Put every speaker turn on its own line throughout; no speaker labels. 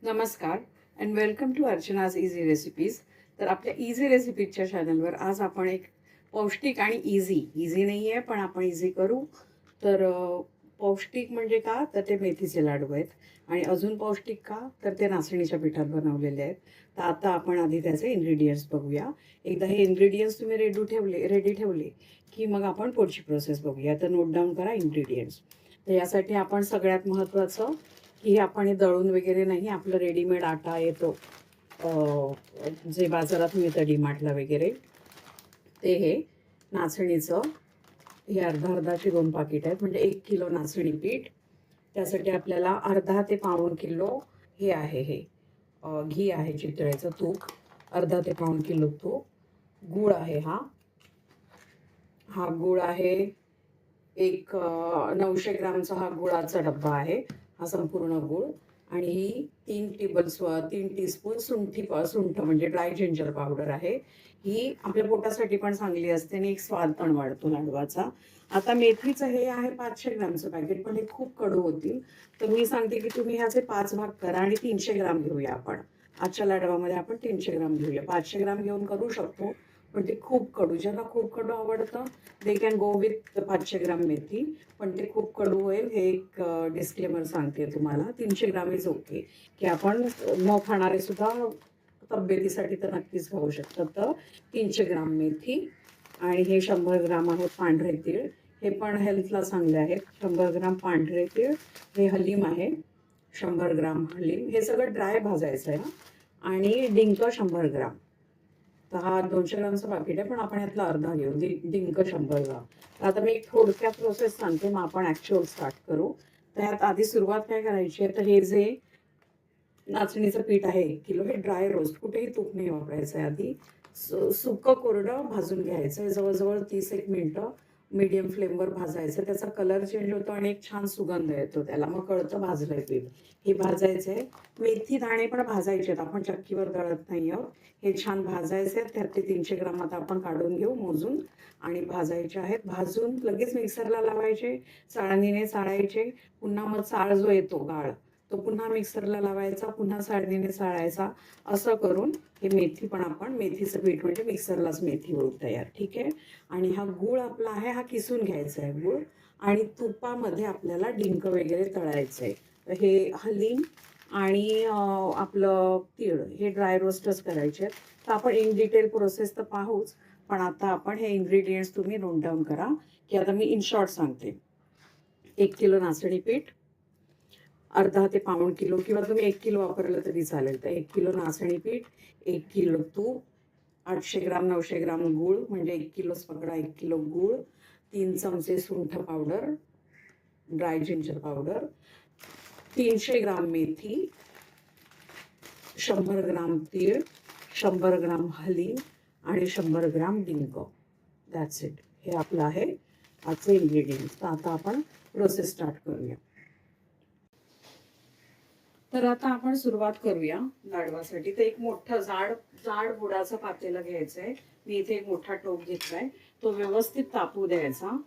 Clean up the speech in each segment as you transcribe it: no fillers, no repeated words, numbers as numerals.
नमस्कार and welcome to Archana's easy recipes. तर आपल्या इझी रेसिपीजच्या चॅनलवर आज आपण एक पौष्टिक आणि इझी नाही आहे पण आपण इझी करू. तर पौष्टिक म्हणजे का, तर ते मेथीचे लाडू आहेत. आणि अजून पौष्टिक का, तर ते नाचणीच्या पिठात बनवलेले आहेत. तर आता आपण आधी त्याचे इन्ग्रेडियंट्स बघूया. एकदा हे इन्ग्रेडियंट्स तुम्ही रेडी ठेवले की मग आपण पुढची प्रोसेस बघूया. तर नोट डाऊन करा इन्ग्रेडियंट्स. तर यासाठी आपण सगळ्यात महत्त्वाचं की आपण हे दळून वगैरे नाही, आपलं रेडीमेड आटा येतो जे बाजारात मिळतं डीमार्टला वगैरे, ते हे नाचणीचं हे अर्धा 2 पाकिट आहेत, म्हणजे 1 किलो नाचणी पीठ. त्यासाठी आपल्याला अर्धा ते पाऊण किलो हे आहे, हे घी आहे, चितळेचं तूप अर्धा ते पाऊण किलो तूप. गूळ आहे, हा गूळ आहे एक 900 ग्रामचा हा गुळाचा डब्बा आहे, हा संपूर्ण गूळ. आणि ही 3 टीस्पून सुंठ म्हणजे ड्राय जिंजर पावडर आहे. ही आपल्या पोटासाठी पण चांगली असते आणि एक स्वाद पण वाढतो लाडवाचा. आता मेथीचं हे आहे 500 ग्रामचं पॅकेट, पण हे खूप कडू होतील. तर मी सांगते की तुम्ही ह्याचे 5 भाग करा आणि 300 ग्राम घेऊया आपण. आजच्या लाडवामध्ये आपण 300 ग्राम घेऊया. 500 ग्राम घेऊन करू शकतो, पण ते खूप कडू, ज्यांना खूप कडू आवडतं दे कॅन गो विथ 500 ग्राम मेथी. पण ते खूप कडू होईल, हे एक डिस्क्लेमर सांगते तुम्हाला. 300 ग्राम इज ओके, की आपण न खाणारे सुद्धा तब्येतीसाठी तर नक्कीच खाऊ शकतात. तर 300 ग्राम मेथी. आणि हे 100 ग्राम आहेत पांढरे तीळ, हे पण हेल्थला चांगले आहेत. 100 ग्राम पांढरे तीळ. हे हलीम आहे, 100 ग्राम हलीम. हे सगळं ड्राय भाजायचं आहे. आणि डिंक 100 ग्राम. तर हा 200 ग्रामचं पाकिट आहे, पण आपण यातला अर्धा घेऊ. डिंक 100 ग्राम. आता मी एक थोडक्यात प्रोसेस सांगते, मग आपण ॲक्च्युअल स्टार्ट करू. तर यात आधी सुरुवात काय करायची आहे, तर हे जे नाचणीचं पीठ आहे 1 किलो, हे ड्राय रोस्ट, कुठेही तूप नाही वापरायचं आहे. आधी सुकं कोरडं भाजून घ्यायचं आहे, जवळजवळ 30 मिनिटं मीडियम फ्लेमवर भाजायचं. त्याचा कलर चेंज होतो आणि एक छान सुगंध येतो त्याला, मग कळतं भाजलंय पीठ. हे भाजायचं आहे. मेथी दाणे पण भाजायचे आहेत, आपण चक्कीवर दळत नाही आहोत. हे छान भाजायचे आहेत. त्यात ते 300 ग्राम आता आपण काढून घेऊ मोजून आणि भाजायचे आहेत. भाजून लगेच मिक्सरला लावायचे, चाळणीने चाळायचे. पुन्हा मग चाळ जो येतो गाळ, तो पुन्हा मिक्सरला लावायचा, पुन्हा चाळणीने चाळायचा. असं करून हे मेथी पण आपण, मेथीचं पीठ म्हणजे मिक्सरलाच मेथी होईल तयार. ठीक आहे. आणि हा गूळ आपला आहे, हा किसून घ्यायचा आहे गूळ. आणि तुपामध्ये आपल्याला डिंक वगैरे तळायचं आहे. तर हे हलीम आणि आपलं तीळ हे ड्राय रोस्टच करायचे आहेत. तर आपण इन डिटेल प्रोसेस तर पाहूच, पण आता आपण हे इन्ग्रेडियंट्स तुम्ही नोट डाऊन करा, की आता मी इन शॉर्ट सांगते. 1 किलो नाचणी पीठ, अर्धा ते पाऊण किलो किंवा तुम्ही 1 किलो वापरलं तरी चालेल. तर 1 किलो नाचणी पीठ, 1 किलो तूप, 800 ग्राम 900 ग्राम गूळ, म्हणजे 1 किलोच पकडा, 1 किलो गूळ, 3 चमचे सुंठ पावडर, ड्राय जिंजर पावडर, 300 ग्राम मेथी, 100 ग्राम तीळ, 100 ग्राम हलीम आणि 100 ग्राम डिंक. That's it. हे आपलं आहे आजचे इन्ग्रेडियंट्स. तर आता आपण प्रोसेस स्टार्ट करूया. तर आता आपण सुरुवात करूया लाडवासाठी. तर एक मोठं जाड जाड बुडाचं पातेलं घ्यायचं आहे. मी इथे एक मोठा टोप घेतलाय, तो व्यवस्थित तापू द्यायचा.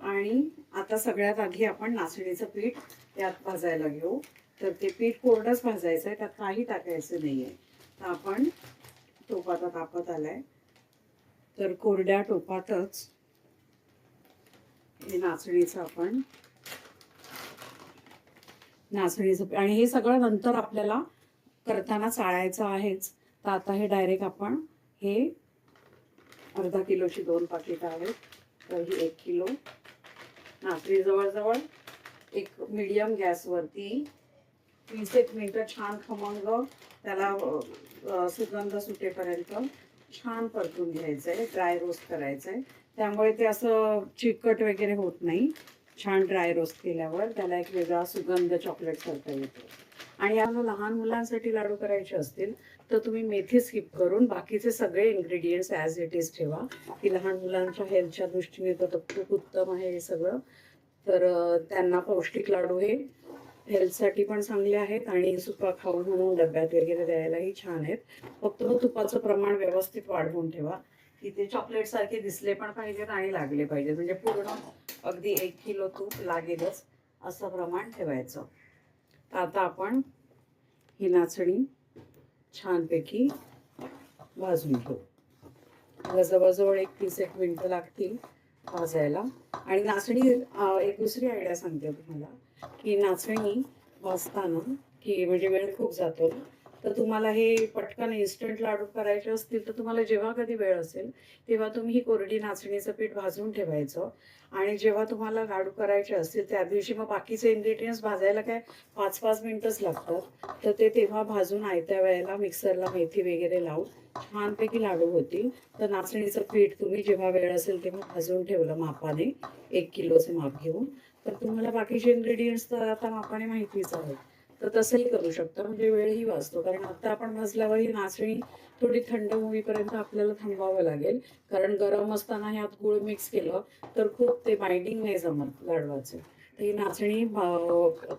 आणि आता सगळ्यात आधी आपण नाचणीचं पीठ त्यात भाजायला घेऊ. तर ते पीठ कोरडंच भाजायचं आहे, त्यात काही टाकायचं नाही आहे. तर आपण, टोप आता तापत आलाय, तर कोरड्या टोपातच हे नाचणीचं आणि हे सगळं नंतर आपल्याला करताना चाळायचं आहेच. तर आता हे डायरेक्ट आपण, हे अर्धा किलोची 2 पाकिटं आहेत. तर ही 1 किलो नाचणी जवळजवळ एक मीडियम गॅसवरती 30 मिनिटं छान खमंग त्याला सुगंध सुटेपर्यंत छान परतून घ्यायचं आहे, ड्राय रोस्ट करायचं आहे. त्यामुळे ते असं चिकट वगैरे होत नाही. छान ड्राय रोस्ट केल्यावर त्याला एक वेगळा सुगंध चॉकलेटसारखा येतो. आणि याला लहान मुलांसाठी लाडू करायचे असतील तर तुम्ही मेथी स्किप करून बाकीचे सगळे इन्ग्रेडियंट्स ॲज इट इज ठेवा, की लहान मुलांच्या हेल्थच्या दृष्टीने तर खूप उत्तम आहे हे सगळं. तर त्यांना पौष्टिक लाडू हे हेल्थसाठी पण चांगले आहेत आणि सुका खाऊ म्हणून डब्यात वगैरे द्यायलाही छान आहेत. फक्त तुपाचं प्रमाण व्यवस्थित वाढवून ठेवा, की ते चॉकलेट सारखे दिसले पण पाहिजेत आणि लागले पाहिजेत. म्हणजे पूर्ण अगदी 1 किलो तूप लागेलच असं प्रमाण ठेवायचं. तर आता आपण ही नाचणी छानपैकी भाजून घेऊ. मला जवळजवळ 30 मिनिटं लागतील भाजायला. आणि नाचणी एक दुसरी आयडिया सांगते तुम्हाला, की नाचणी भाजताना की म्हणजे वेळ खूप जातो ना, तर तुम्हाला हे पटकन इन्स्टंट लाडू करायचे असतील तर तुम्हाला जेव्हा कधी वेळ असेल तेव्हा तुम्ही ही कोरडी नाचणीचं पीठ भाजून ठेवायचं. आणि जेव्हा तुम्हाला लाडू करायचे असतील त्या दिवशी मग बाकीचे इन्ग्रेडियंट्स भाजायला काय 5-5 मिनिटच लागतात, तर ते तेव्हा भाजून आयत्या वेळेला मिक्सरला मेथी वगैरे लावून छानपैकी लाडू होतील. तर नाचणीचं पीठ तुम्ही जेव्हा वेळ असेल तेव्हा भाजून ठेवलं मापाने, 1 किलोचे माप घेऊन, तर तुम्हाला बाकीचे इन्ग्रेडियंट्स तर आता मापाने माहितीच आहेत, तर तसंही करू शकता. म्हणजे वेळही वाचतो. कारण आता आपण भाजल्यावर ही नाचणी थोडी थंड होईपर्यंत आपल्याला थांबवावं लागेल, कारण गरम असताना ह्यात गूळ मिक्स केलं तर खूप ते बाइंडिंग नाही जमत लाडवाचे. तर ही नाचणी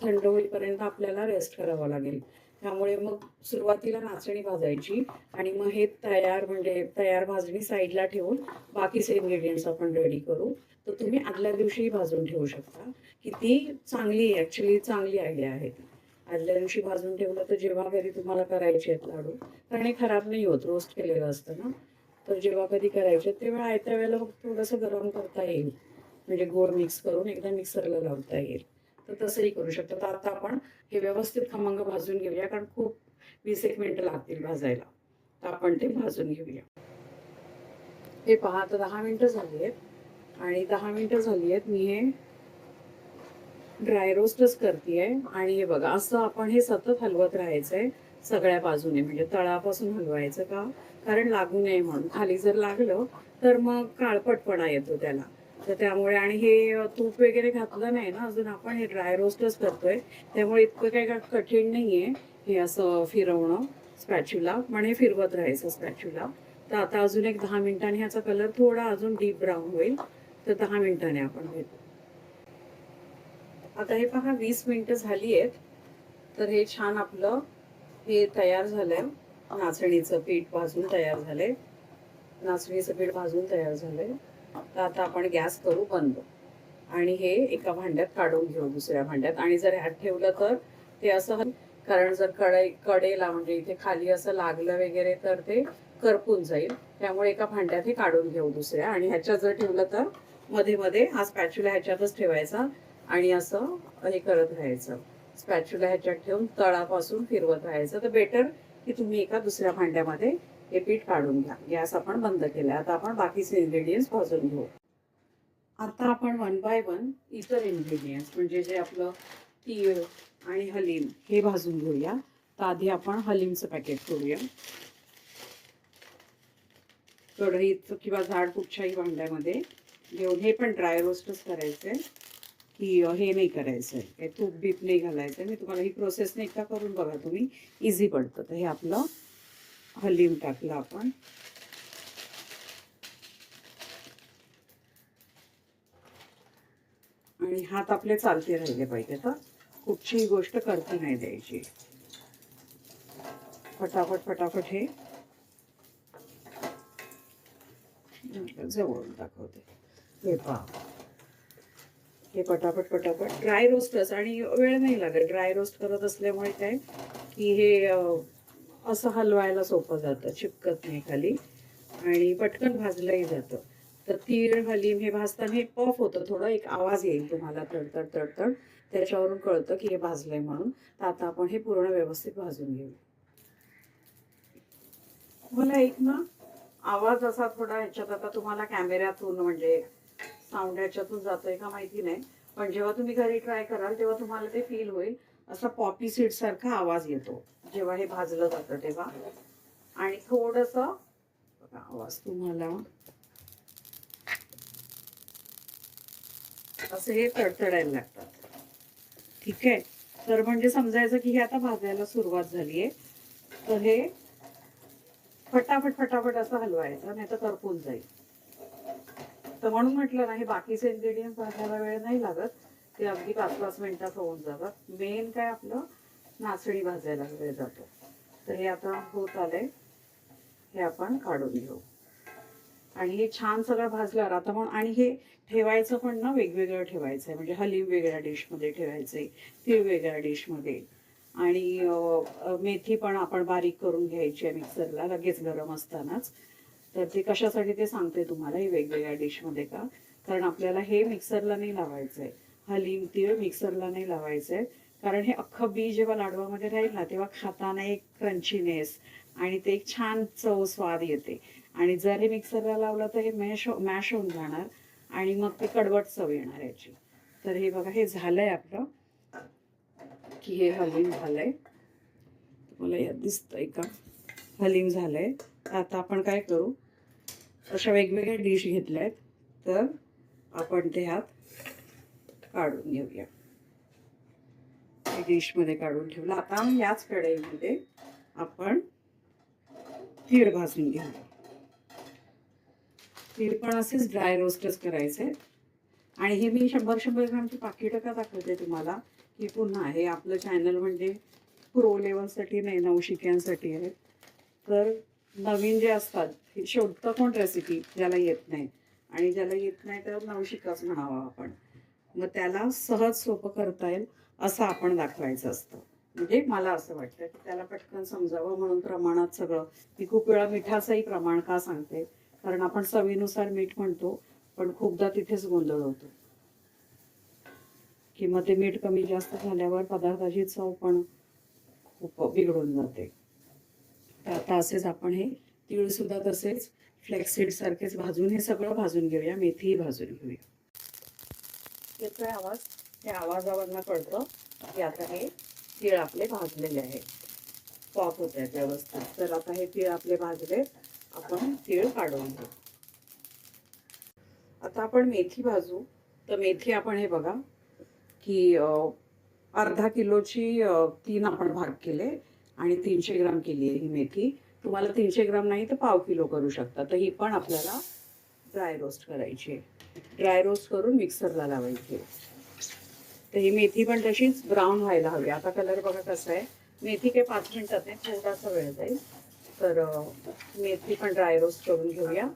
थंड होईपर्यंत आपल्याला रेस्ट करावं लागेल. त्यामुळे मग सुरुवातीला नाचणी भाजायची आणि मग हे म्हणजे तयार भाजणी साईडला ठेवून बाकीचे इन्ग्रेडियंट्स आपण रेडी करू. तर तुम्ही आदल्या दिवशीही भाजून ठेवू शकता, की ती चांगली आयडिया आहे ती. आदल्या दिवशी भाजून ठेवलं तर जेव्हा कधी तुम्हाला करायचे आहेत लाडू, कारण हे खराब नाही होत, रोस्ट केलेलं असतं ना, तर जेव्हा कधी करायचे तेव्हा आयत्या वेळेला फक्त थोडंसं गरम करता येईल, म्हणजे गोड मिक्स करून एकदा मिक्सरला लावता येईल. तर तसंही करू शकतो. तर आता आपण हे व्यवस्थित खमंग भाजून घेऊया, कारण खूप 20-1 मिनिटं लागतील भाजायला. तर आपण ते भाजून घेऊया. हे पहा, आता 10 मिनिटं झाली आहेत आणि 10 मिनिटं झाली आहेत मी हे ड्राय रोस्टच करते आहे. आणि हे बघा, असं आपण हे सतत हलवत राहायचंय सगळ्या बाजूने, म्हणजे तळापासून हलवायचं का, कारण लागू नये म्हणून. खाली जर लागलं तर मग काळपटपणा येतो त्याला. तर त्यामुळे, आणि हे तूप वगैरे घातलं नाही ना अजून, आपण हे ड्राय रोस्टच करतोय, त्यामुळे इतकं काही कठीण नाही आहे हे असं फिरवणं स्पॅच्युला, पण हे फिरवत राहायचं स्पॅच्युला. तर आता अजून एक 10 मिनिटांनी ह्याचा कलर थोडा अजून डीप ब्राऊन होईल, तर 10 मिनिटांनी आपण भेटू. आता हे पहा, 20 मिनिटं झाली आहेत. तर हे छान आपलं हे तयार झालंय. नाचणीचं पीठ भाजून तयार झालंय. नाचणीचं पीठ भाजून तयार झालंय. तर आता आपण गॅस करू बंद आणि हे एका भांड्यात काढून घेऊ, दुसऱ्या भांड्यात. आणि जर ह्यात ठेवलं तर ते असं, कारण जर कडेला म्हणजे इथे खाली असं लागलं वगैरे तर ते करपून जाईल. त्यामुळे एका भांड्यात हे काढून घेऊ दुसऱ्या. आणि ह्याच्यात जर ठेवलं तर मध्ये मध्ये हा स्पॅच्युला ह्याच्यातच ठेवायचा आणि असं हे करत राहायचं. स्पॅच्युला ह्याच्यात ठेवून तळापासून फिरवत राहायचं. तर बेटर की तुम्ही एका दुसऱ्या भांड्यामध्ये हे पीठ काढून घ्या. गॅस आपण बंद केला. आता आपण बाकीचे इन्ग्रेडियंट्स भाजून घेऊ. आता आपण 1 बाय 1 इतर इन्ग्रेडियंट्स म्हणजे जे आपलं तीळ आणि हलीम हे भाजून घेऊया. तर आधी आपण हलीमचं पॅकेट करूया. कढईत किंवा झाड कुठच्याही भांड्यामध्ये घेऊन, हे पण ड्राय रोस्टच करायचंय, की हे नाही करायचंय, हे तूप बीप नाही घालायचंय. मी तुम्हाला ही प्रोसेस नाही एकदा करून बघा तुम्ही, इझी पडतं. तर हे आपलं हलीम टाकलं आपण. आणि हात आपले चालते राहिले पाहिजे, तर कुठचीही गोष्ट करती नाही द्यायची. फटाफट फटाफट हे जवळून दाखवते. हे पहा, हे पटापट पटापट ड्राय रोस्टच, आणि वेळ नाही लागत. ड्राय रोस्ट करत असल्यामुळे काय की हे असं हलवायला सोपं जातं, चिपकत नाही खाली आणि पटकन भाजलंही जातं. तर तीळ हलीम हे भाजताना हे पफ होतं, थोडं एक आवाज येईल तुम्हाला, तडतड तडतड, त्याच्यावरून कळतं की हे भाजलंय म्हणून. तर आता आपण हे पूर्ण व्यवस्थित भाजून घेऊ. मला एक ना आवाज असा थोडा ह्याच्यात, आता तुम्हाला कॅमेऱ्यातून म्हणजे साऊंड ह्याच्यातून जातोय का माहिती नाही, पण जेव्हा तुम्ही घरी ट्राय कराल तेव्हा तुम्हाला ते फील होईल. असा पॉपी सीड सारखा आवाज येतो जेव्हा हे भाजलं जातं तेव्हा. आणि थोडंसं आवाज तुम्हाला असं हे तडतडायला लागतात. ठीक आहे, तर म्हणजे समजायचं की हे आता भाजायला सुरुवात झालीये. तर हे फटाफट फटाफट असं हलवायचं, नाही तर करपून जाईल. तर म्हणून म्हटलं ना, हे बाकीचे इन्ग्रेडियंट भाजायला वेळ नाही लागत, ते अगदी 5-5 मिनिटात होऊन जातात. मेन काय आपलं नाचणी भाजायला वेळ जातो. तर हे आता होत आलंय, हे आपण काढून घेऊ. आणि हे छान सगळं भाजल्यावर आता पण, आणि हे ठेवायचं पण ना वेगवेगळं ठेवायचं आहे, म्हणजे हलीम वेगळ्या डिशमध्ये ठेवायचंय, तीळ वेगळ्या डिशमध्ये, आणि मेथी पण आपण बारीक करून घ्यायची आहे मिक्सरला लगेच गरम असतानाच. तर ते कशासाठी ते सांगते तुम्हाला ही वेगवेगळ्या डिशमध्ये का, कारण आपल्याला हे मिक्सरला नाही लावायचं आहे. हलीम तीळ मिक्सरला नाही लावायचं आहे, कारण हे अख्खं बी जेव्हा लाडवामध्ये राहील ना तेव्हा खाताना एक क्रंचीनेस आणि ते एक छान चव स्वाद येते. आणि जर हे मिक्सरला लावलं तर हे मॅश होऊन जाणार आणि मग ते कडवट चव येणार याची. तर हे बघा हे झालंय आपलं, की हे हलीम झालंय. मला यात दिसतंय का हलीम झालंय. आता आपण काय करू, अशा वेगवेगळ्या डिश घेतल्या आहेत तर आपण ते ह्यात काढून घेऊया. डिशमध्ये काढून ठेवलं. आता याच कढईमध्ये आपण तीळ भाजून घेऊया. तीळ पण असेच ड्राय रोस्टच करायचे. आणि हे मी 100-100 ग्रामची पाकिटं का दाखवते तुम्हाला, की पुन्हा हे आपलं चॅनल म्हणजे प्रो लेवलसाठी नाही, नवशिक्यांसाठी आहे. तर नवीन जे असतात हे शोधतं कोण रेसिपी ज्याला येत नाही, आणि ज्याला येत नाही तर नवशिकाच म्हणावा आपण. मग त्याला सहज सोपं करता येईल असं आपण दाखवायचं असतं. म्हणजे मला असं वाटतं की त्याला पटकन समजावं म्हणून प्रमाणात सगळं. मी खूप वेळा मिठाचंही प्रमाण का सांगते, कारण आपण चवीनुसार मीठ म्हणतो पण खूपदा तिथेच गोंधळ होतो, की मग ते मीठ कमी जास्त झाल्यावर पदार्थाची चव पण खूप बिघडून जाते. तर आता असेच आपण हे तीळ सुद्धा तसेच फ्लेक्सीड सारखेच भाजून हे सगळं भाजून घेऊया. मेथीही भाजून घेऊया. येतोय आवाज? त्या आवाजावरनं कळतं की आता हे तीळ आपले भाजलेले आहे, पॉप होत आहेत व्यवस्थित. तर आता हे तीळ आपले भाजले, आपण तीळ काढून घेऊ. आता आपण मेथी भाजू. तर मेथी आपण हे बघा की अर्धा किलोची 3 आपण भाग केले आणि 300 ग्राम केली आहे ही मेथी. तुम्हाला 300 ग्राम नाही तर पाव किलो करू शकता. तर ही पण आपल्याला ड्राय रोस्ट करायची आहे. ड्राय रोस्ट करून मिक्सरला लावायची आहे. तर ही मेथी पण तशीच ब्राऊन व्हायला हवी. आता कलर बघा कसा आहे. मेथी काही 5 मिनिटात नाही, थोडासा वेळ जाईल. तर मेथी पण ड्राय रोस्ट करून घेऊया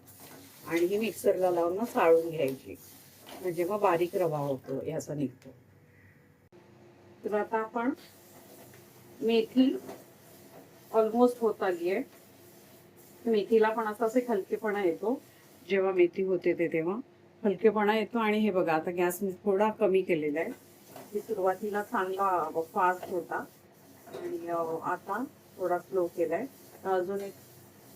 आणि ही मिक्सरला लावून मग चाळून घ्यायची, म्हणजे मग बारीक रवा होतो याचा निघतो. तर आता आपण मेथी ऑलमोस्ट होत आली आहे. मेथीला पण असाच एक हलकेपणा येतो जेव्हा मेथी होते ते, तेव्हा हलकेपणा येतो. आणि हे बघा आता गॅस मी थोडा कमी केलेला आहे. की सुरुवातीला चांगला फास्ट होता आणि आता थोडा स्लो केलाय. अजून एक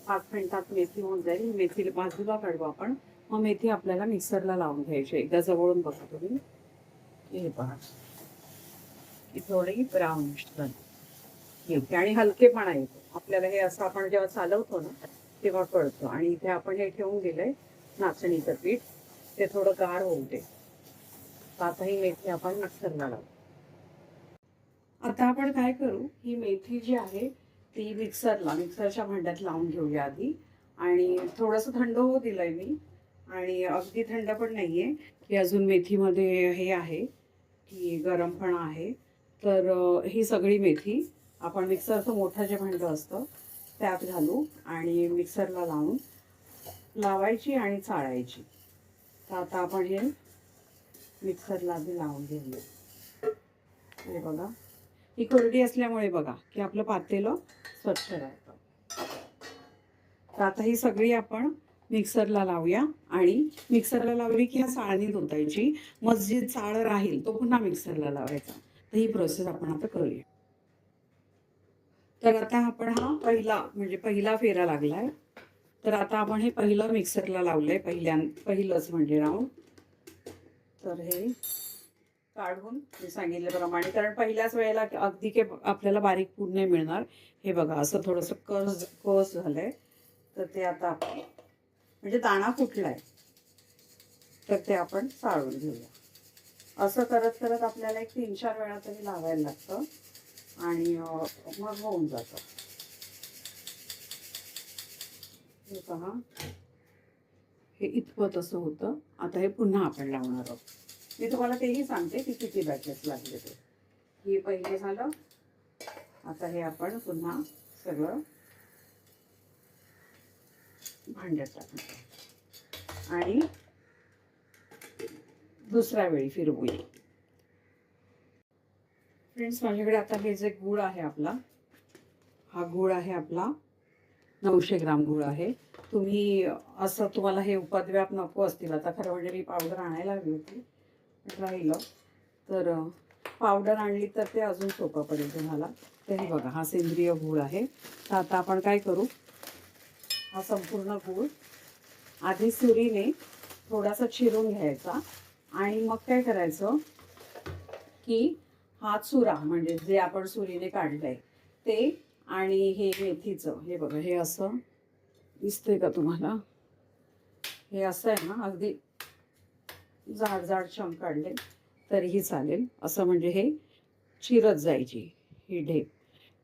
5 मिनिटात मेथी होऊन जाईल. मेथी बाजूला काढू आपण. मग मेथी आपल्याला मिक्सरला लावून घ्यायची. एकदा जवळून बघा तुम्ही, हे पहा की थोडी ब्राऊनिश झाली आणि हलकेपणा येतो आपल्याला. हे असं आपण जेव्हा चालवतो ना तेव्हा कळतं. आणि इथे आपण हे ठेवून दिलंय नाचणीचं पीठ, ते थोडं गार होऊ दे. आता ही मेथी आपण मिक्सरला लावू. आता आपण काय करू, ही मेथी जी आहे ती मिक्सरच्या भांड्यात लावून घेऊया आधी. आणि थोडंसं थंड होऊ दिलंय मी, आणि अगदी थंड पण नाहीये की अजून मेथीमध्ये हे आहे की गरमपणा आहे. तर ही सगळी मेथी आपण मिक्सरचं मोठं जे भांडं असतं त्यात घालू आणि मिक्सरला लावायची आणि चाळायची. तर आता आपण हे मिक्सरला आधी लावून घेऊया. हे बघा ही कोरडी असल्यामुळे बघा की आपलं पातेलं स्वच्छ राहतं. तर आता ही सगळी आपण मिक्सरला लावूया आणि मिक्सरला लावली की ह्या चाळणीत ओतायची. मग जी चाळ राहील तो पुन्हा मिक्सरला लावायचा. तर ही प्रोसेस आपण आता करूया. तर आता आपण हा पहिला फेरा लागलाय. तर आता आपण हे पहिलं मिक्सरला लावलंय, पहिलंच म्हणजे राऊंड. तर हे काढून मी सांगितल्याप्रमाणे, कारण पहिल्याच वेळेला अगदी के आपल्याला बारीक पूड नाही मिळणार. हे बघा असं थोडंसं कस झालंय. तर ते आता आपण म्हणजे दाणा फुटलाय तर ते आपण चाळून घेऊया. असं करत करत आपल्याला एक 3-4 वेळा तरी लावायला लागतं आणि मग होऊन जातं. हे पहा हे इतपत असं होतं. आता हे पुन्हा आपण लावणार आहोत. मी तुम्हाला तेही सांगते की किती बॅचेस लागले ते. हे पहिले झालं. आता हे आपण पुन्हा सगळं भांड्यात टाकू आणि दुसऱ्या वेळी फिरवूया. फ्रेंड्स, माझ्याकडे आता हे जे गूळ आहे आपला, हा गूळ आहे आपला 900 ग्राम गूळ आहे. तुम्ही असं तुम्हाला हे उपद्व्याप नको असतील, आता खरं म्हणजे मी पावडर आणायला हवी होती, राहिलं तर पावडर आणली तर ते अजून सोपं पडेल तुम्हाला. तर हे बघा, हा सेंद्रिय गूळ आहे. तर आता आपण काय करू, हा संपूर्ण गूळ आधी सुरीने थोडासा चिरून घ्यायचा आणि मग काय करायचं की हा चुरा म्हणजे जे आपण सुरीने काढलंय ते आणि हे मेथीचं, हे बघा, हे असं दिसतंय का तुम्हाला, हे असं आहे ना, अगदी जाड जाड चंक काढले तरीही चालेल, असं म्हणजे हे चिरत जायची ही ढेप.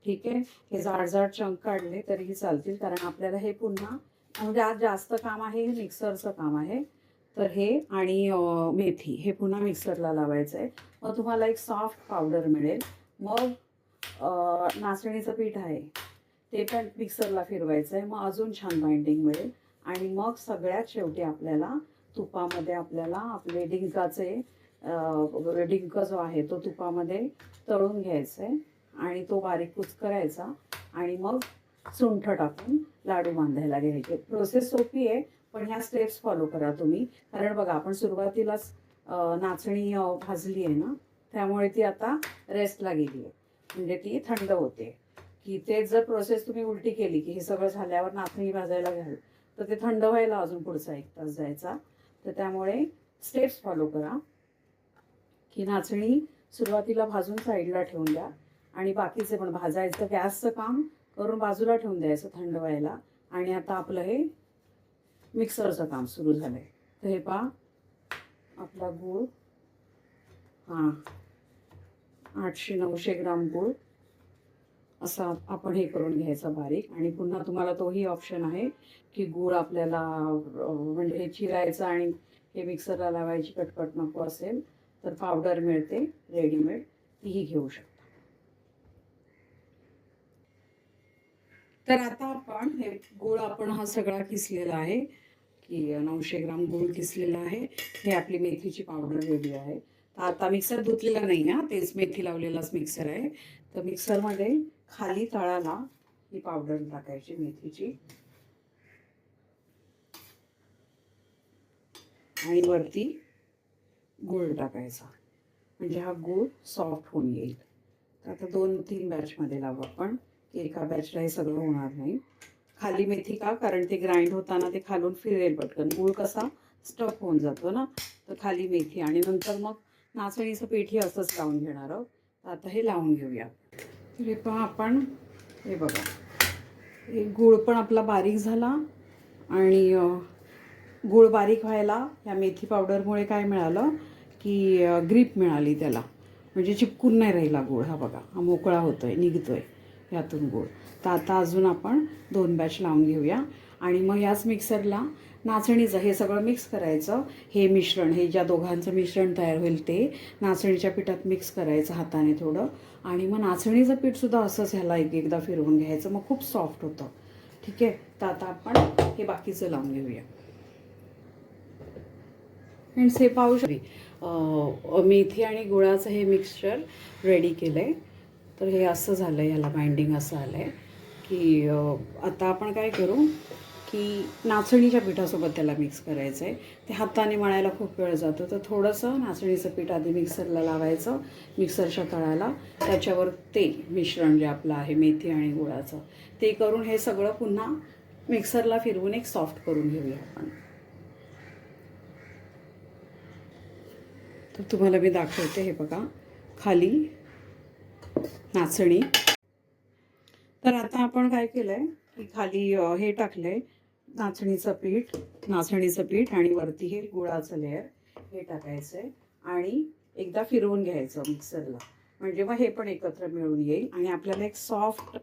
ठीक आहे, हे जाड जाड चंक काढले तरीही चालतील, कारण आपल्याला हे पुन्हा म्हणजे आज जास्त काम आहे, हे मिक्सरचं काम आहे. तर हे आणि मेथी हे पुन्हा मिक्सरला लावायचं आहे. मग तुम्हाला एक सॉफ्ट पावडर मिळेल. मग नाचणीचं पीठ आहे ते पण मिक्सरला फिरवायचं आहे, मग अजून छान बाइंडिंग मिळेल. आणि मग सगळ्यात शेवटी आपल्याला तुपामध्ये आपल्याला आपले डिंकाचे डिंक जो आहे तो तुपामध्ये तळून घ्यायचा आहे आणि तो बारीक कुचकरायचा आणि मग सुंठ टाकून लाडू बांधायला घ्यायचे. प्रोसेस सोपी आहे, पण ह्या स्टेप्स फॉलो करा तुम्ही. कारण बघा, आपण सुरुवातीलाच नाचणी भाजली आहे ना, त्यामुळे ती आता रेस्टला गेली आहे, म्हणजे ती थंड होते. की ते जर प्रोसेस तुम्ही उलटी केली की हे सगळं झाल्यावर नाचणी भाजायला घ्याल तर ते थंड व्हायला अजून पुढचा 1 तास जायचा. तर त्यामुळे स्टेप्स फॉलो करा की नाचणी सुरुवातीला भाजून साईडला ठेवून द्या आणि बाकीचे पण भाजायचं, गॅसचं काम करून बाजूला ठेवून द्यायचं थंड व्हायला. आणि आता आपलं हे मिक्सरचं काम सुरू झालं आहे. तर हे पहा, आपला गूळ, हां 800-900 ग्राम गूळ असा आपण हे करून घ्यायचा बारीक. आणि पुन्हा तुम्हाला तोही ऑप्शन आहे की गूळ आपल्याला म्हणजे हे चिरायचं आणि हे मिक्सरला लावायची कटकट नको असेल तर पावडर मिळते रेडीमेड, तीही घेऊ शकता. तर आता आपण हे गूळ आपण हा सगळा किसलेला आहे की 900 ग्राम गूळ किसलेला आहे. हे आपली मेथीची पावडर रेडी आहे. तर आता मिक्सर धुतलेला नाही हा, तेच मेथी लावलेलाच मिक्सर आहे. तर मिक्सरमध्ये खाली तळाला ही पावडर टाकायची मेथीची आणि वरती गूळ टाकायचा, म्हणजे हा गूळ सॉफ्ट होऊन येईल. तर आता 2-3 बॅचमध्ये लावू आपण, की एका बॅचला हे सगळं होणार नाही. खाली मेथी का, कारण ते ग्राइंड होताना ते खालून फिरेल पटकन, गूळ कसा स्टफ होऊन जातो ना. तर खाली मेथी आणि नंतर मग नाचणीचं पीठही असंच लावून घेणार आहोत. तर आता हे लावून घेऊया. हे पहा आपण, हे बघा, एक गूळ पण आपला बारीक झाला आणि गूळ बारीक व्हायला ह्या मेथी पावडरमुळे काय मिळालं की ग्रीप मिळाली त्याला, म्हणजे चिपकून नाही राहिला गूळ. हा बघा, हा मोकळा होतोय, निघतोय यातून गूळ. तर आता अजून आपण 2 बॅच लावून घेऊया आणि मग याच मिक्सरला नाचणीचं हे सगळं मिक्स करायचं. हे मिश्रण, हे ज्या दोघांचं मिश्रण तयार होईल ते नाचणीच्या पिठात मिक्स करायचं हाताने थोडं. आणि मग नाचणीचं पीठसुद्धा असंच ह्याला एकदा फिरवून घ्यायचं, मग खूप सॉफ्ट होतं. ठीक आहे, तर आता आपण हे बाकीचं लावून घेऊया. फ्रेंड्स, हे पाहू शकते मेथी आणि गुळाचं हे मिक्सचर रेडी केलं आहे. तर हे असं झालं आहे, ह्याला बाइंडिंग असं आलं आहे की आता आपण काय करू की नाचणीच्या पिठासोबत त्याला मिक्स करायचं आहे. ते हाताने मळायला खूप वेळ जातो, तर थोडंसं नाचणीचं पीठ आधी मिक्सरला लावायचं, मिक्सरच्या तळाला. त्याच्यावर ते मिश्रण जे आपलं आहे मेथी आणि गुळाचं ते करून हे सगळं पुन्हा मिक्सरला फिरवून एक सॉफ्ट करून घेऊया आपण. तर तुम्हाला मी दाखवते, हे बघा, खाली नाचणी. तर आता आपण काय केलं आहे की खाली हे टाकलं आहे नाचणीचं पीठ आणि वरती हे गुळाचं लेअर हे टाकायचं आहे आणि एकदा फिरवून घ्यायचं मिक्सरला, म्हणजे मग हे पण एकत्र मिळून येईल आणि आपल्याला एक सॉफ्ट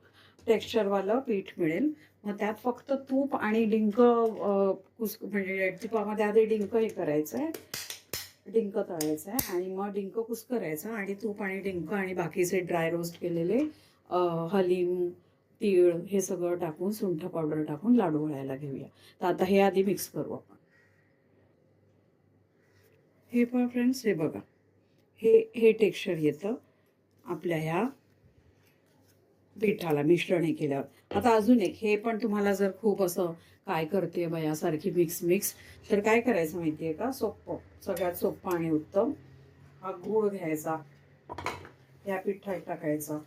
टेक्स्चरवालं पीठ मिळेल. मग त्यात फक्त तूप आणि डिंक म्हणजे तुपामध्ये आधी डिंक हे करायचं आहे, डिंक तळायचं आहे आणि मग डिंक कुस्करायचं आणि तूप आणि डिंक आणि बाकीचे ड्राय रोस्ट केलेले हलीम, तीळ हे सगळं टाकून सुंठ पावडर टाकून लाडू वळायला घेऊया. तर आता हे आधी मिक्स करू आपण. हे पहा फ्रेंड्स, हे बघा, हे टेक्स्चर येतं आपल्या ह्या पिठाला मिश्रण हे केल्यावर. आता अजून एक, हे पण तुम्हाला जर खूप असं काय करते बयासारखी मिक्स तर काय करायचं माहिती आहे का? सोपं, सगळ्यात सोपं आणि उत्तम, हा गूळ घ्यायचा, या पिठात टाकायचा.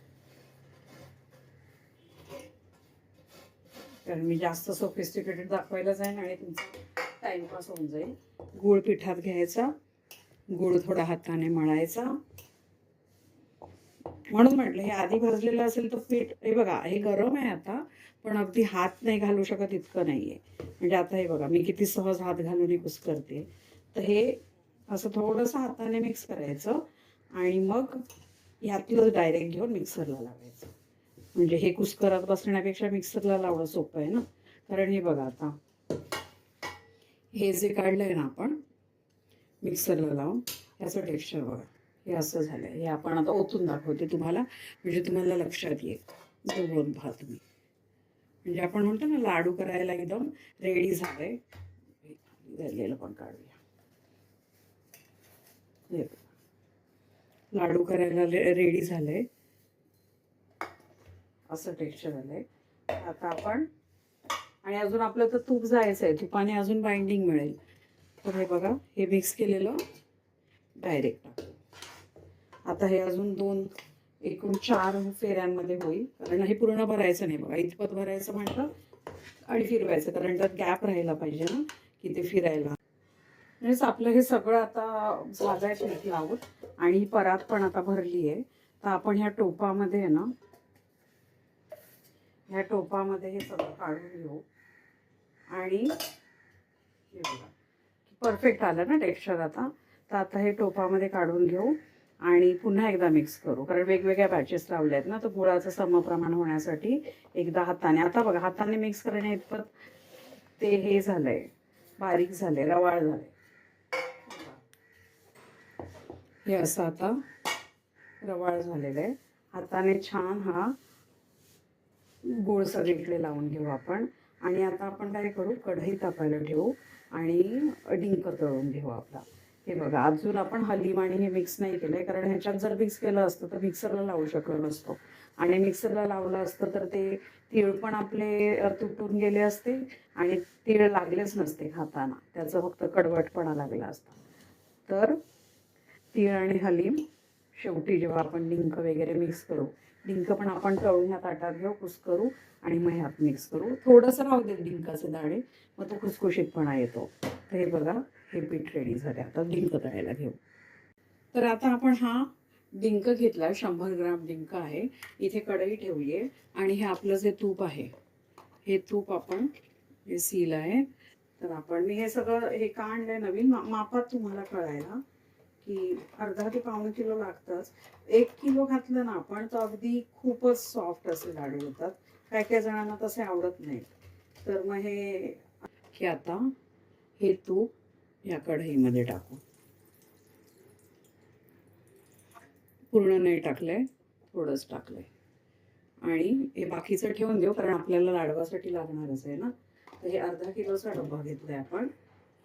कारण मी जास्त सोफिस्टिकेटेड दाखवायला जाईन आणि तुमचा टाइमपास होऊन जाईल. गूळ पिठात घ्यायचा, गूळ थोडा हाताने मळायचा. म्हणून म्हटलं हे आधी भाजलेलं असेल तर पीठ, हे बघा हे गरम आहे आता, पण अगदी हात नाही घालू शकत इतकं नाहीये. म्हणजे आता हे बघा मी किती सहज हात घालून हे करते. तर हे असं थोडंसं हाताने मिक्स करायचं आणि मग ह्यातलं डायरेक्ट घेऊन मिक्सरला लावायचं. म्हणजे हे कुस्करत बसण्यापेक्षा मिक्सरला लावणं सोपं आहे ना. कारण हे बघा आता हे जे काढलंय ना आपण मिक्सरला लावून, ह्याचं टेक्स्चर बघा, हे असं झालं. हे आपण आता ओतून दाखवते तुम्हाला, म्हणजे तुम्हाला लक्षात येईल. दोन पहा तुम्ही, म्हणजे आपण म्हणतो ना लाडू करायला एकदम रेडी झालंय. झालेलं पण काढूया. लाडू करायला रेडी झालंय, असं टेक्स्चर आलंय. आता आपण, आणि अजून आपलं तर तूप जायचं आहे, तुपाने अजून बाइंडिंग मिळेल. तर हे बघा हे मिक्स केलेलं डायरेक्ट टाकू. आता हे अजून एकूण 4 फेऱ्यांमध्ये होईल, कारण हे पूर्ण भरायचं नाही बघा, इतपत भरायचं म्हटलं आणि फिरवायचं, कारण त्यात गॅप राहायला पाहिजे ना की ते फिरायला. म्हणजे आपलं हे सगळं आता झालंय पीठ लावून, आणि ही परात पण आता भरली आहे. तर आपण ह्या टोपामध्ये आहे ना, ह्या टोपामध्ये हे सगळं काढून घेऊ. आणि हे बघा परफेक्ट आलं ना टेक्स्चर आता. तर आता हे टोपामध्ये काढून घेऊ आणि पुन्हा एकदा मिक्स करू, कारण वेगवेगळ्या बॅचेस लावल्या आहेत ना. तर गुळाचं समप्रमाण होण्यासाठी एकदा हाताने, आता बघा हाताने मिक्स करणे इतपत ते हे झालंय, बारीक झाले, रवाळ झाले. हे असं आता रवाळ झालेलं आहे. हाताने छान हा गूळ सगळीकडे लावून घेऊ आपण. आणि आता आपण काय करू, कढई तापायला ठेवू आणि डिंक तळून घेऊ आपला. हे बघा अजून आपण हलीम आणि हे मिक्स नाही केलंय, कारण ह्याच्यात जर मिक्स केलं असतं तर मिक्सरला लावू शकलो नसतो, आणि मिक्सरला लावलं असतं तर ते तीळ पण आपले तुटून गेले असते आणि तीळ लागलेच नसते खाताना, त्याचं फक्त कडवटपणा लागला असता. तर तीळ आणि हलीम शेवटी जेव्हा आपण डिंक वगैरे मिक्स करू, डिंक पण आपण तळून ह्या ताटात घेऊ, कुस्करू आणि मग ह्यात मिक्स करू. थोडंसं राहू दे डिंकाचे दाणे, मग तो खुसखुशीतपणा येतो. तर हे बघा हे पीठ रेडी झाले. आता डिंक तळायला घेऊ. तर आता आपण हा डिंक घेतला, 100 ग्राम डिंक आहे. इथे कढई ठेवली आहे आणि हे आपलं जे तूप आहे, हे तूप आपण, हे सील आहे. तर आपण, मी हे सगळं हे का आणलंय नवीन मापात तुम्हाला कळायला, की अर्धा ते पाऊण किलो लागतंच. 1 किलो घातलं ना आपण तर अगदी खूपच सॉफ्ट असे लाडू होतात. काही जणांना तसे आवडत नाही. तर मग हे आता हे तूप या कढईमध्ये टाकू. पूर्ण नाही टाकलंय, थोडंच टाकलंय. आणि हे बाकीचं ठेवून देऊ, कारण आपल्याला लाडवासाठी लागणारच आहे ना. तर हे अर्धा किलोचा डब्बा घेतलाय आपण.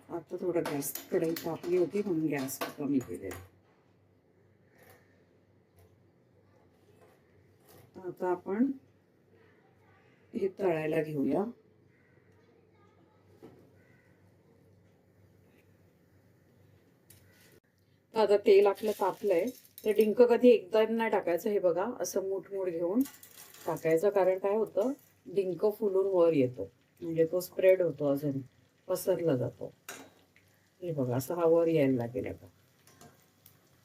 आता थोडं गॅस, कढई तापली होती म्हणून गॅस कमी केले. आता आपण हे तळायला घेऊया. आता तेल आपलं तापलंय. तर डिंक कधी एकदा नाही टाकायचं, हे बघा असं मूठ घेऊन टाकायचं, कारण काय होतं, डिंक फुलून वर येतो, म्हणजे तो स्प्रेड होतो, अजून पसरला जातो. हे बघा असं हा वर यायला लागेल आता.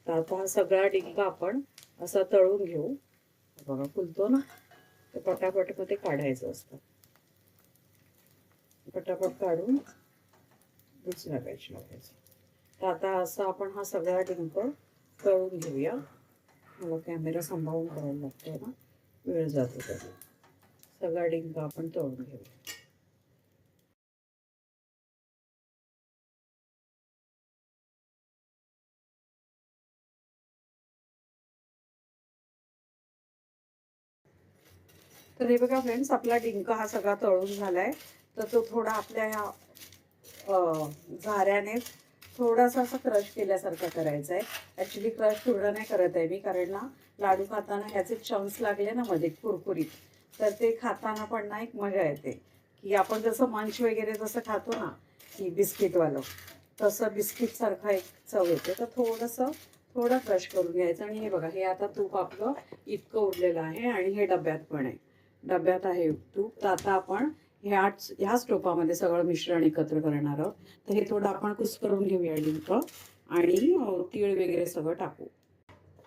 तर आता हा सगळा डिंक आपण असा तळून घेऊ. बघा फुलतो ना, ते पटापट मध्ये काढायचं असतं. पटापट काढून दुसऱ्या बॅच लावायचं. तर आता असं आपण हा सगळा डिंक तळून घेऊया. मला कॅमेरा सांभाळून करायला लागतोय ना, वेळ जातो. तर सगळा डिंक आपण तळून घेऊया. तर हे बघा फ्रेंड्स, आपला डिंक हा सगळा तळून झालाय. तर तो थोडा आपल्या ह्या झाऱ्याने थोडासा असं क्रश केल्यासारखं करायचं आहे. ॲक्च्युली क्रश थोडं नाही करत आहे मी, कारण ना लाडू खाताना ह्याचे चंक्स लागले ना मध्ये कुरकुरीत, तर ते खाताना पण ना एक मजा येते, की आपण जसं मंच वगैरे जसं खातो ना की बिस्किटवालं, तसं बिस्किटसारखं एक चव येते. तर थोडं क्रश करून घ्यायचं. आणि हे बघा, हे आता तूप आपलं इतकं उरलेलं आहे आणि हे डब्यात पण आहे, डब्यात आहे तूप. तर आता आपण ह्याच टोपामध्ये सगळं मिश्रण एकत्र करणार आहोत. तर हे थोडं आपण कुस्करून घेऊया डिंक आणि तीळ वगैरे सगळं टाकू.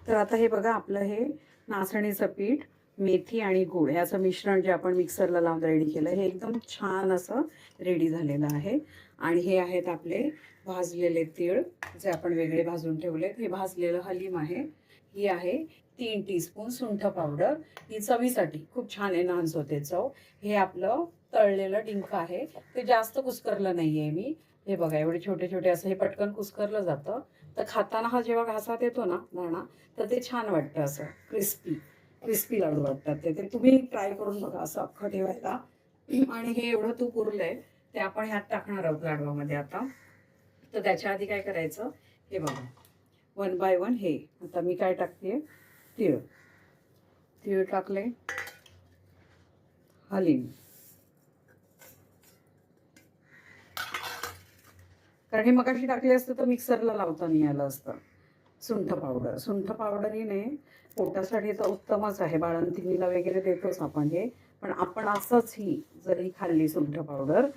तर आता हे बघा, आपलं हे नाचणीचं पीठ, मेथी आणि गूळ ह्याचं मिश्रण जे आपण मिक्सरला लावून रेडी केलं, हे एकदम छान असं रेडी झालेलं आहे. आणि हे आहेत आपले भाजलेले तीळ, जे आपण वेगळे भाजून ठेवलेत. हे भाजलेलं हलीम आहे. ही आहे 3 टीस्पून सुंठ पावडर, ही चवीसाठी खूप छान एनहान्स होते चव. हे आपलं तळलेलं डिंक आहे, ते जास्त कुस्करलं नाहीये मी. हे बघा, एवढे छोटे छोटे असं हे पटकन कुस्करलं जातं. तर खाताना हा जेव्हा घासात येतो ना दाणा, तर ते छान वाटतं, असं क्रिस्पी लाडू वाटतात ते तुम्ही ट्राय करून बघा असं अख्खं ठेवायला. आणि हे एवढं तूप उरलंय ते आपण ह्यात टाकणार आहोत लाडवामध्ये आता. तर त्याच्या आधी काय करायचं, हे बघा, 1 बाय 1 हे आता मी काय टाकते, तीळ टाकले, हलीम, कारण हे मगाशी टाकले असतं तर मिक्सरला लावता नाही आलं असतं. सुंठ पावडरीने पोटासाठी तर उत्तमच आहे, बाळंतिणीला वगैरे देतोच आपण हे, पण आपण असंच ही जरी खाल्ली सुंठ पावडर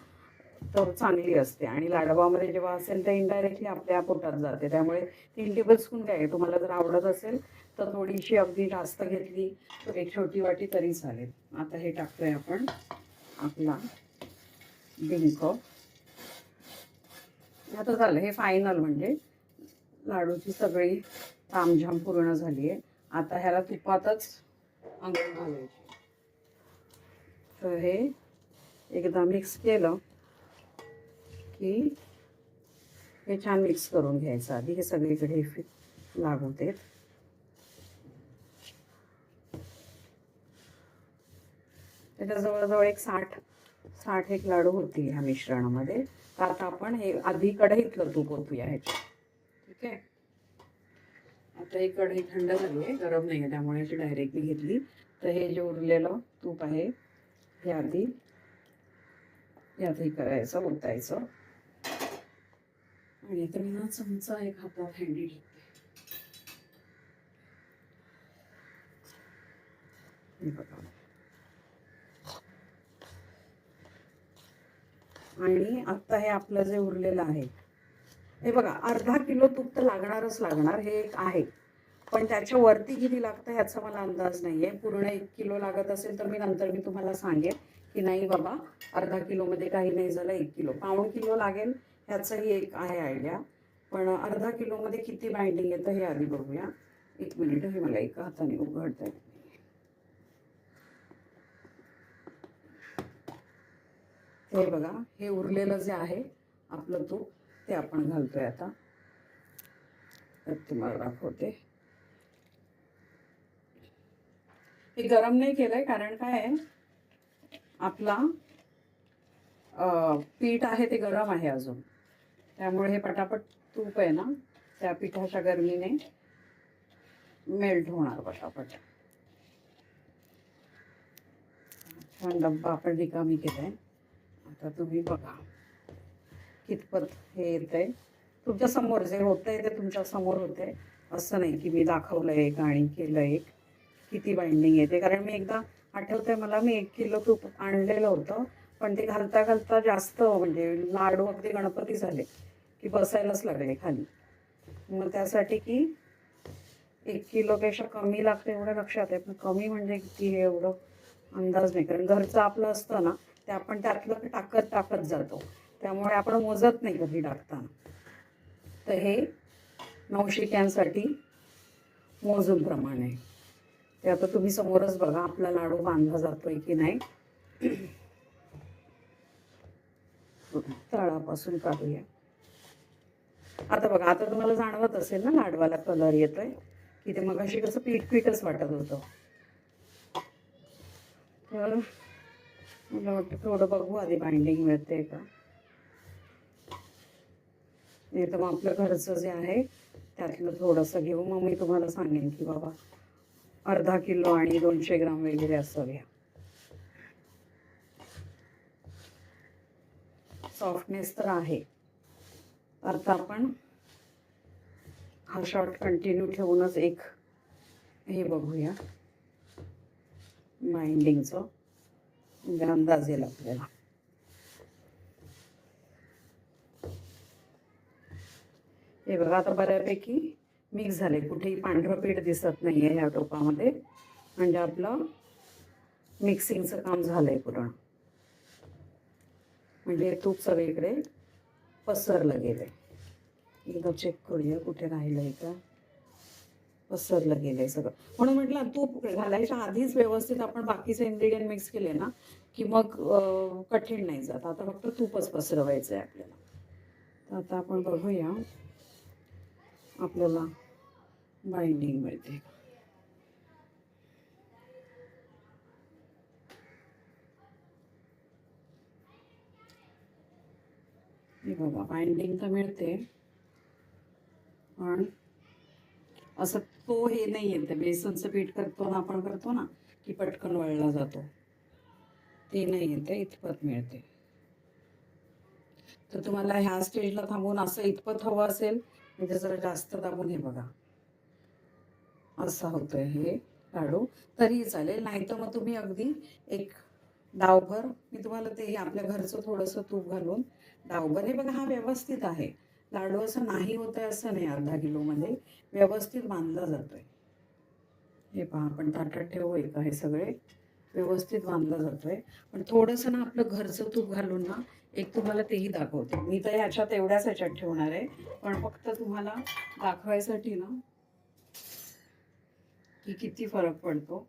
तर चांगली असते. आणि लाडवामध्ये जेव्हा असेल तर इनडायरेक्टली आपल्या पोटात जाते. त्यामुळे 3 टेबलस्पून काय, तुम्हाला जर आवडत असेल तर थोडीशी अगदी जास्त घेतली तर एक छोटी वाटी तरी चालेल. आता हे टाकतोय आपण आपला डिंक. आता झालं हे फायनल, म्हणजे लाडूची सगळी तामझाम पूर्ण झाली आहे. आता ह्याला तुपातच आंघोळ घालायची. तर हे एकदा मिक्स केलं की हे छान मिक्स करून घ्यायचं. आधी हे सगळीकडे लागू देत. त्याच्या जवळजवळ एक 60 एक लाडू होतील ह्या मिश्रणामध्ये. तर आता आपण हे आधी कढईतलं तूप ओतूया ह्याच्यात. ठीक आहे, आता ही कढई थंड झाली आहे, गरम नाही आहे, त्यामुळे अशी डायरेक्टली घेतली. तर हे जे उरलेलं तूप आहे हे आधी यात हे करायचं, ओतायचं. आणि आता मी ना चमचा एक हातात हँडी घेते. आणि आता हे आपलं जे उरलेलं आहे, हे बघा, अर्धा किलो तूप तर लागणार, हे एक आहे. पण त्याच्या वरती किती लागतं ह्याचा मला अंदाज नाहीये. पूर्ण 1 किलो लागत असेल तर मी तुम्हाला सांगेन की नाही बाबा, अर्धा किलोमध्ये काही नाही झालं, 1 किलो, पाऊण किलो लागेल, ह्याचंही एक आहे आयडिया. पण अर्धा किलोमध्ये किती बाइंडिंग येतं हे आधी बघूया. 1 मिनिट, हे मला एका हाताने उघडतंय. हे बघा, हे उरलेलं जे आहे आपलं तूप ते आपण घालतोय आता. तर तुम्हाला दाखवते. हे गरम नाही केलंय, कारण काय आहे, आपला पीठ आहे ते गरम आहे अजून, त्यामुळे हे पटापट तूप आहे ना त्या पिठाच्या गरमीने मेल्ट होणार पटापट. छान डब्बा आपण रिकामी केलाय. आता तुम्ही बघा कितपत हे येतंय. तुमच्या समोर जे होतंय ते तुमच्या समोर होतंय, असं नाही की मी दाखवलं एक आणि केलं एक. किती बाइंडिंग येते, कारण मी एकदा आठवतंय मला, मी 1 किलो तूप आणलेलं होतं, पण ते घालता घालता जास्त, म्हणजे लाडू अगदी गणपती झाले की बसायलाच लागले खाली. मग त्यासाठी की 1 किलोपेक्षा कमी लागतं एवढं लक्षात आहे, पण कमी म्हणजे किती हे एवढं अंदाज नाही, कारण घरचं आपलं असतं ना ते आपण त्यातलं टाकत जातो, त्यामुळे आपण मोजत नाही कधी टाकताना. तर हे नवशिक्यांसाठी मोजून प्रमाण आहे. ते आता तुम्ही समोरच बघा आपला लाडू बांधला जातोय की नाही. तळापासून काढूया. आता बघा, आता तुम्हाला जाणवत असेल ना लाडवाला कलर येतोय, की ते मगाशी कसं पीठच वाटत होतं. तर मला वाटतं थोडं बघू आधी बाइंडिंग मिळते का. नाही तर मग आपलं घरचं जे आहे त्यातलं थोडंसं घेऊ. मग मी तुम्हाला सांगेन की बाबा अर्धा किलो आणि 200 ग्राम वगैरे असं घ्या. सॉफ्टनेस तर आहे. आता आपण हा शॉर्ट कंटिन्यू ठेवूनच एक हे बघूया बाइंडिंगचं, म्हणजे अंदाज येईल आपल्याला. हे बघा आता बऱ्यापैकी मिक्स झाले, कुठेही पांढरं पीठ दिसत नाही आहे ह्या टोपामध्ये, म्हणजे आपलं मिक्सिंगचं काम झालंय पूर्ण. म्हणजे तूप सगळीकडे पसरलं गेलंय. एकदा चेक करूया कुठे राहिलंय का. पसरलं गेलंय सगळं. म्हणून म्हटलं तूप घालायच्या आधीच व्यवस्थित आपण बाकीचे इन्ग्रेडियंट मिक्स केले ना की मग कठीण नाही जात. आता फक्त तूपच पसरवायचं आहे आपल्याला. तर आता आपण बघूया आपल्याला बाइंडिंग मिळते. हे बघा बाइंडिंग तर मिळते, पण असं तो हे नाही येते. बेसनचं पीठ करतो ना आपण, करतो ना की पटकन वळला जातो, ते नाही येते, इतपत मिळते. तर तुम्हाला ह्या स्टेजला थांबून असं इतपत हवं असेल म्हणजे जरा जास्त दाबून हे बघा असं होतंय हे लाडू, तरी चालेल. नाही तर मग तुम्ही अगदी एक डावभर, मी तुम्हाला ते आपल्या घरचं थोडंसं तूप घालून डावभर, हे बघा हा व्यवस्थित आहे लाडू. असं नाही होत आहे असं नाही, अर्धा किलोमध्ये व्यवस्थित बांधला जातोय. हे पहा आपण ताटात ठेवू एका, हे सगळे व्यवस्थित बांधला जातोय. पण थोडंसं ना आपलं घरचं तूप घालून ना एक तुम्हाला तेही दाखवते. मी तर ह्याच्यात एवढ्याच ह्याच्यात ठेवणार आहे, पण फक्त तुम्हाला दाखवायसाठी ना की किती फरक पडतो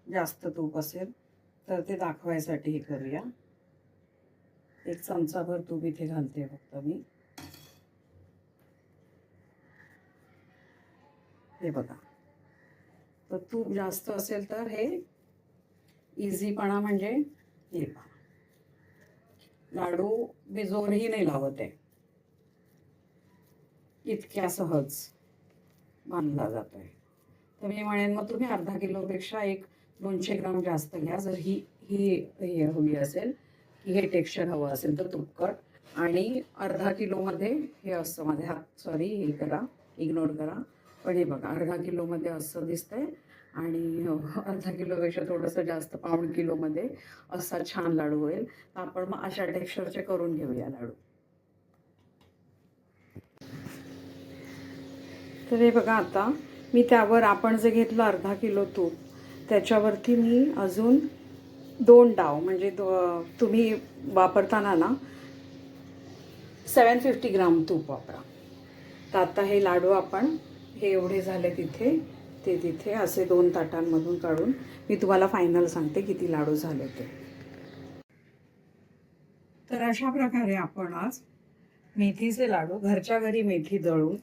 जास्त तूप असेल तर ते दाखवायसाठी हे करूया. एक चमचाभर तूप इथे घालते फक्त मी. हे बघा, तर तूप जास्त असेल तर हे इझीपणा, म्हणजे हे पहा लाडू मी जोरही नाही लावत आहे, इतक्या सहज बांधला जातोय. तर मी म्हणेन मग तुम्ही अर्धा किलोपेक्षा एक 200 ग्राम जास्त घ्या, जर ही ही हवी असेल की हे टेक्स्चर हवं असेल तर तुपकट. आणि अर्धा किलोमध्ये हे असं, माझे हात सॉरी हे करा, इग्नोर करा, पण हे बघा अर्धा किलोमध्ये असं दिसतंय आणि अर्धा किलोपेक्षा थोडंसं जास्त, पाऊण किलोमध्ये असा छान लाडू होईल. तर आपण मग अशा टेक्स्चरचे करून घेऊया लाडू. तर हे बघा आता मी त्यावर आपण जे घेतलं अर्धा किलो तूप, त्याच्यावरती मी अजून 2 डाव, म्हणजे तुम्ही वापरताना ना 750 ग्राम तूप वापरा. तर आता हे लाडू आपण हे एवढे झाले तिथे ते तिथे असे 2 ताटांमधून काढून मी तुम्हाला फायनल सांगते किती लाडू झाले ते. तर अशा प्रकारे आपण आज मेथीचे लाडू, घरच्या घरी मेथी दळून,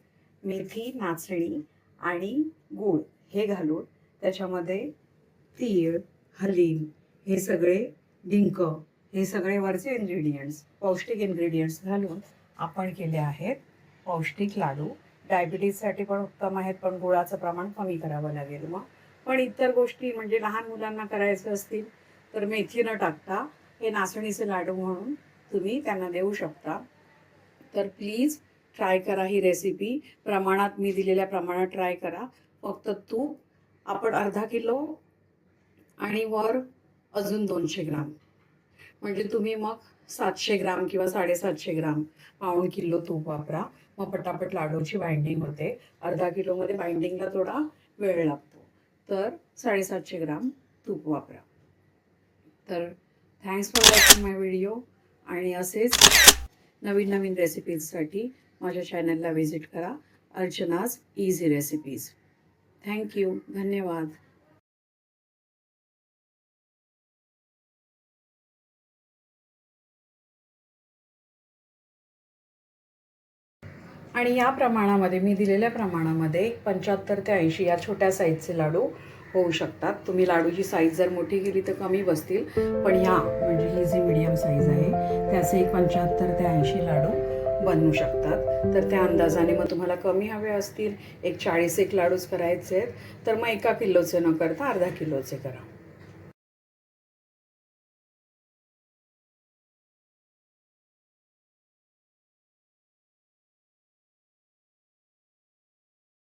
मेथी, नाचणी आणि गूळ हे घालून, त्याच्यामध्ये तीळ, हलीम, हे सगळे डिंक, हे सगळे वरचे इन्ग्रेडियंट्स, पौष्टिक इन्ग्रेडियंट्स घालून आपण केले आहेत पौष्टिक लाडू. डायबिटीजसाठी पण उत्तम आहेत, पण गुळाचं प्रमाण कमी करावं लागेल मग. पण इतर गोष्टी म्हणजे लहान मुलांना करायचं असतील तर मेथी न टाकता हे नाचणीचे लाडू म्हणून तुम्ही त्यांना देऊ शकता. तर प्लीज ट्राय करा ही रेसिपी. प्रमाणात मी दिलेल्या प्रमाणात ट्राय करा. फक्त तूप आपण अर्धा किलो आणि वर अजून 200 ग्राम, म्हणजे तुम्ही मग 700 ग्राम किंवा 750 ग्राम, पाऊण किलो तूप वापरा. मग पटापट लाडूची बाइंडिंग होते. अर्धा किलोमध्ये बाइंडिंगला थोडा वेळ लागतो, तर 750 ग्राम तूप वापरा. तर thanks for watching my video. आणि असेच नवीन नवीन रेसिपीजसाठी माझ्या चॅनलला व्हिजिट करा, अर्चनाज इझी रेसिपीज. थँक्यू, धन्यवाद. आणि या प्रमाणामध्ये, मी दिलेल्या प्रमाणामध्ये 75 ते 80 या छोट्या साईजचे लाडू होऊ शकतात. तुम्ही लाडूची साईज जर मोठी केली तर कमी बसतील, पण ह्या म्हणजे ही जी मीडियम साईज आहे त्याचे 75 ते 80 लाडू बनवू शकतात. तर त्या अंदाजाने मग तुम्हाला कमी हवे असतील, एक 40 एक लाडूच करायचे आहेत, तर मग 1 किलोचे न करता अर्धा किलोचे करा.